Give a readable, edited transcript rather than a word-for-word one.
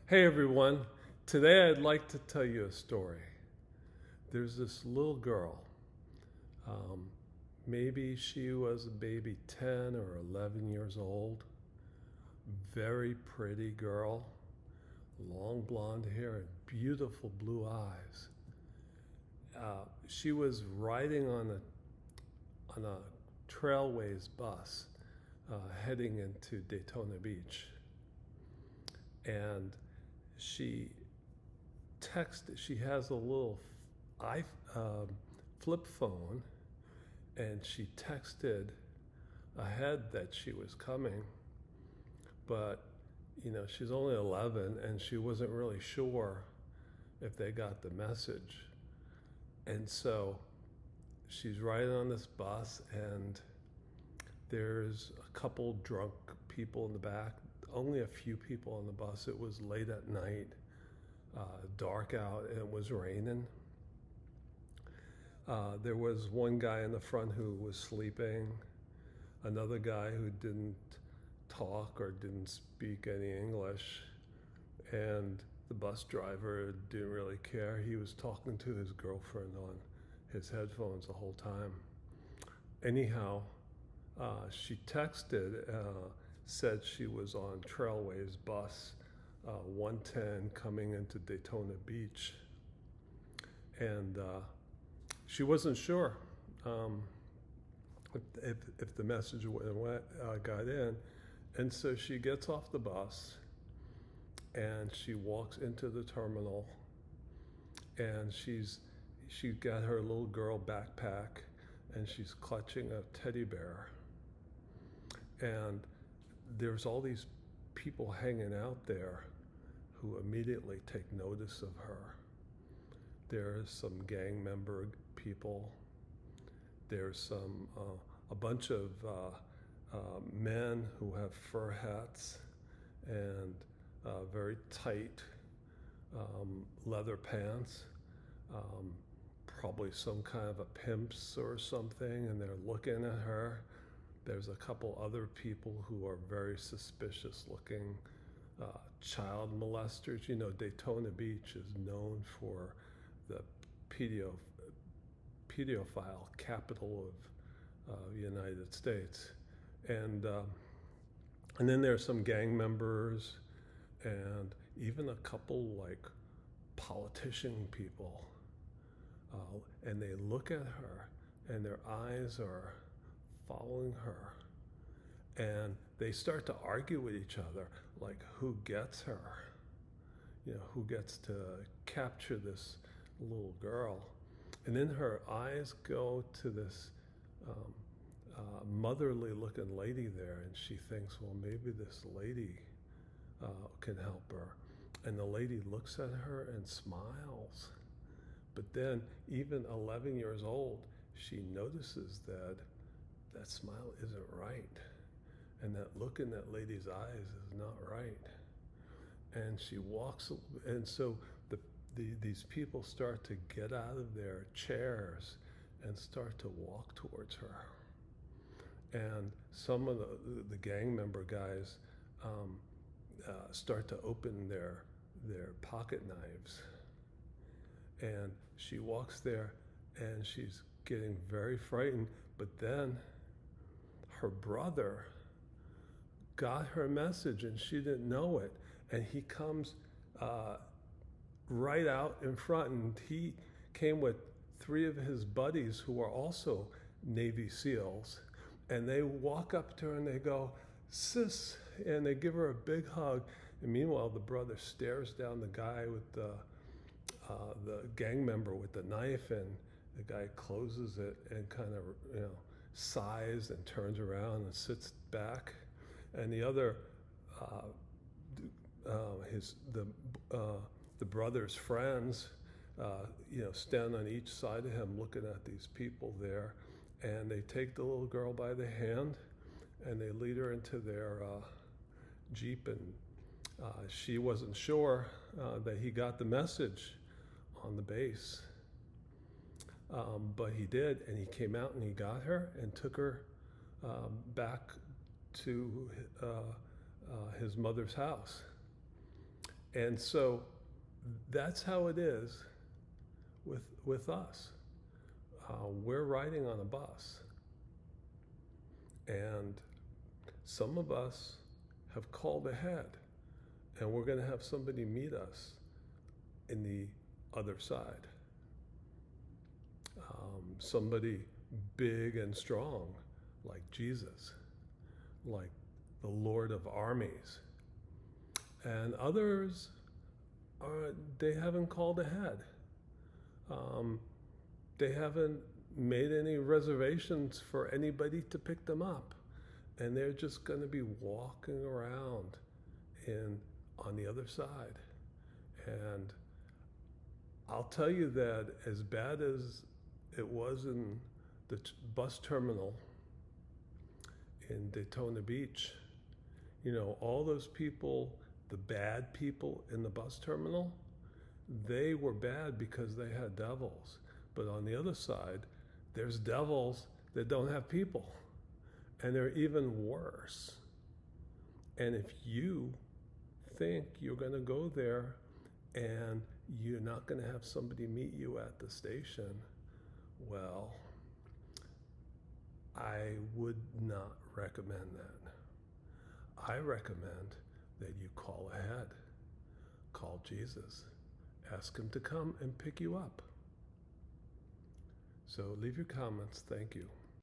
Hey everyone, today I'd like to tell you a story. There's this little girl. Um, Maybe she was a baby 10 or 11 years old. Very pretty girl, long blonde hair and beautiful blue eyes. She was riding on a Trailways bus heading into Daytona Beach. And she she has a little i flip phone, and she texted ahead that she was coming, but she's only 11 and she wasn't really sure if they got the message. And so she's riding on this bus, and there's a couple drunk people in the back, only a few people on the bus. It was late at night, dark out, and it was raining. There was one guy in the front who was sleeping, another guy who didn't talk or didn't speak any English, and the bus driver didn't really care. He was talking to his girlfriend on his headphones the whole time. Anyhow, she texted, said she was on Trailways bus 110 coming into Daytona Beach, and she wasn't sure um, if the message got in. And so she gets off the bus and she walks into the terminal, and she got her little girl backpack, and she's clutching a teddy bear. And there's all these people hanging out there who immediately take notice of her. There's some gang member people. There's a bunch of men who have fur hats and very tight leather pants, um, probably some kind of a pimps or something, and they're looking at her. There's a couple other people who are very suspicious looking, child molesters. Daytona Beach is known for the pedo, pedophile capital of the United States. And, uh, and then there's some gang members and even a couple like politician people. And they look at her, and their eyes are following her. And they start to argue with each other, like who gets her, who gets to capture this little girl. And then her eyes go to this um, motherly looking lady there, and she thinks, well, maybe this lady can help her. And the lady looks at her and smiles. But then, even 11 years old, she notices that that smile isn't right. And that look in that lady's eyes is not right. And she walks, and so these people start to get out of their chairs and start to walk towards her. And some of the gang member guys start to open their pocket knives. And she walks there, and she's getting very frightened. But then her brother got her message, and she didn't know it. And he comes right out in front, and he came with three of his buddies who are also Navy SEALs. And they walk up to her and they go, "Sis," and they give her a big hug. And meanwhile, the brother stares down the guy with the gang member with the knife, and the guy closes it and kind of sighs and turns around and sits back. And the other his the brother's friends stand on each side of him looking at these people there, and they take the little girl by the hand and they lead her into their Jeep. And she wasn't sure that he got the message on the base, but he did, and he came out and he got her and took her back to his mother's house. And so that's how it is with us. We're riding on a bus, and some of us have called ahead, and we're going to have somebody meet us in the other side. Somebody big and strong, like Jesus, like the Lord of armies. And others, they haven't called ahead. They haven't made any reservations for anybody to pick them up. And they're just going to be walking around on the other side. And I'll tell you that as bad as it was in the bus terminal in Daytona Beach, all those people, the bad people in the bus terminal, they were bad because they had devils. But on the other side, there's devils that don't have people. And they're even worse. And if you think you're going to go there and you're not going to have somebody meet you at the station, well, I would not recommend that. I recommend that you call ahead. Call Jesus. Ask him to come and pick you up. So leave your comments. Thank you.